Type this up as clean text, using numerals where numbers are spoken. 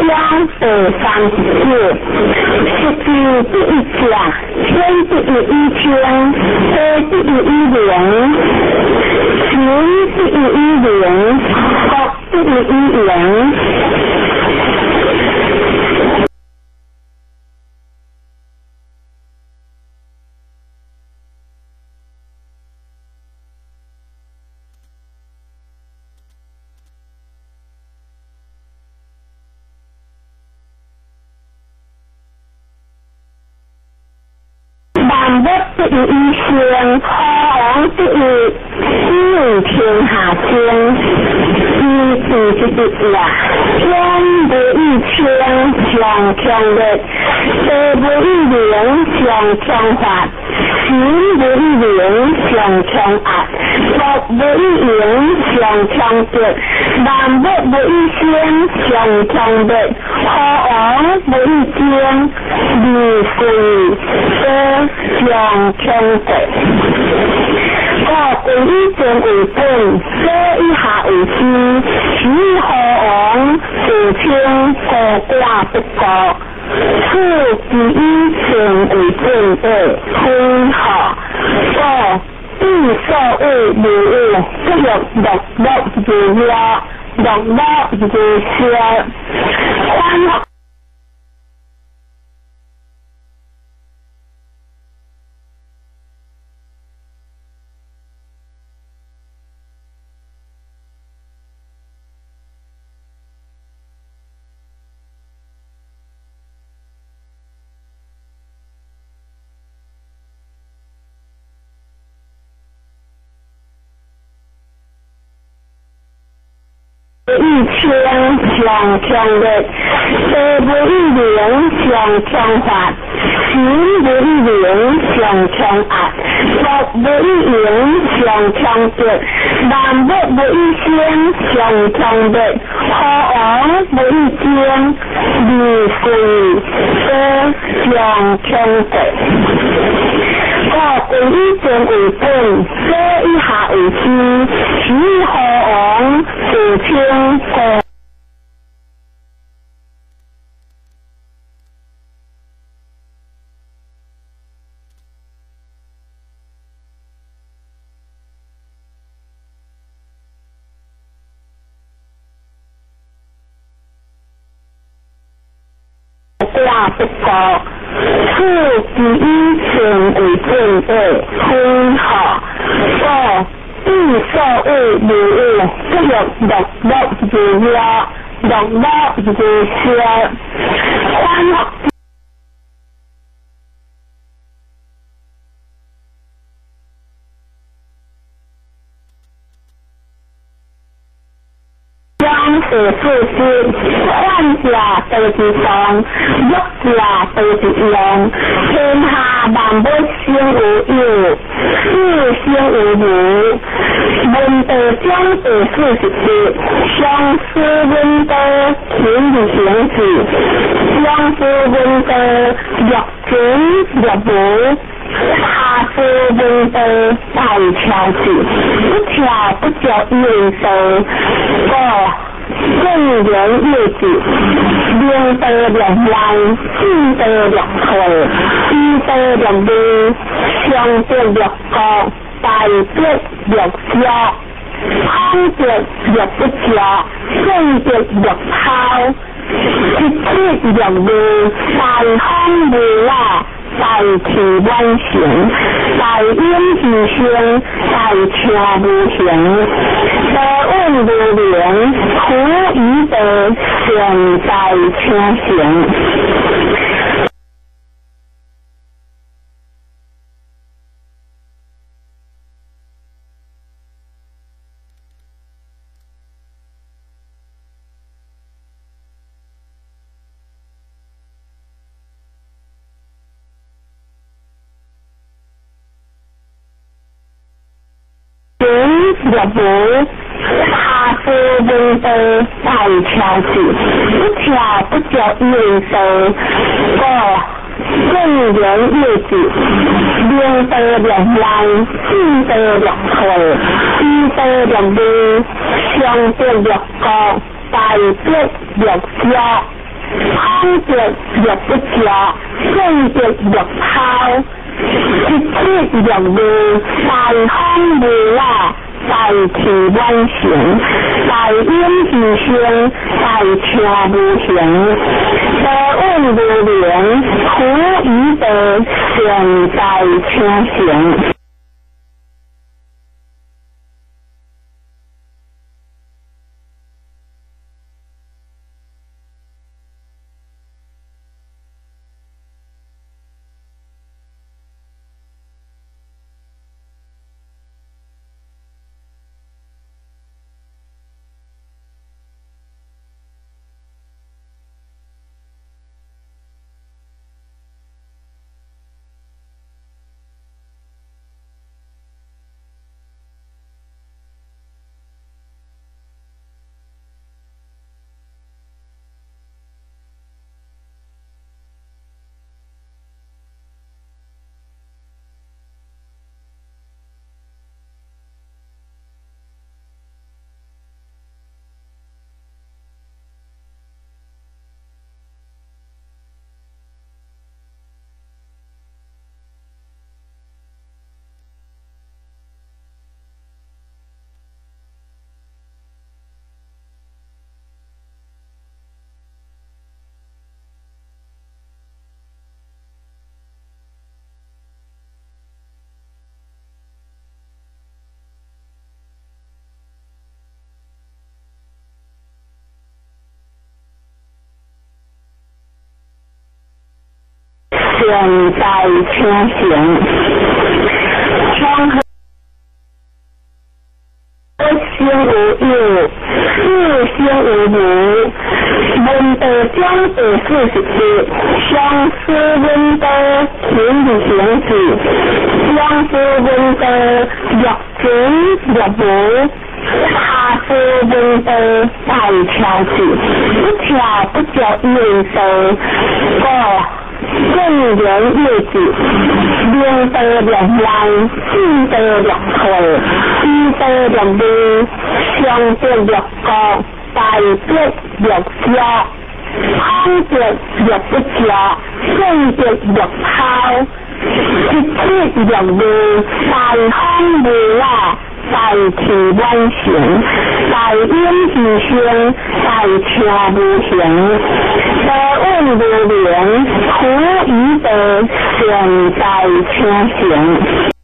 章第37，实际第1章，天第1章，地第1章，行第1章，国第1章。万物第1生，好王第1，天天下生，一第1呀，天第1天，强强烈，地第1灵，强强法，行第1灵，强强压，国第1灵，强强德，万物第1生，强强烈，好王第1天，二岁生。强强德，国第1正为本，这以下为之，取好王，自称国寡不国，此第1正为本的分好。国以所谓无物，不入乐如乐，乐如笑，欢。1天强强烈，地第1灵，强强法，行第1灵，强强压，国第1灵，强强德，万物第1生，强强烈，好王第1天，二岁生，强强德。国第1正为本，这以下为之，取好王，自称国。寡不国，此第1正为本的分好。国以所谓无物，不入乐如乐，乐如笑，欢。是事实，患者得之上，欲者得之用。天下万物生有有，事生有无。文德将第41，相思文德，天理行止。相思文德，若真若无。下思文德，大巧智，不巧不教应手。正人业子，明德良人，智德良后，医德良利，相德良国，大德良家，康德良不家，正德良好，一切良利，大康无赖。大器晚成，大英之声，大车无形，德稳如良，苦以德，善在车行。若无下思文德，大巧智，不巧不教应手。正人业子，明德良人，智德良后，医德良利，相德良国，大德良家，空着若不着，顺着若抛，一切若无，大风无啦。大气万行，大音无声，大车无形，多运无量，苦与得，善在车行。善在车行，窗和心无有，事心无无，温德将第41，相思温德情理行止，相思温德若准若无。他是温德大条子，不条不叫运手，正人业子，量得两来，智得两退，知得两利，相得两高，大得两消，空得两不着，顺得两抛，一切两无，大空无啦。大气万行，大音无声，大车无形，多运无量，苦与得，善在车行。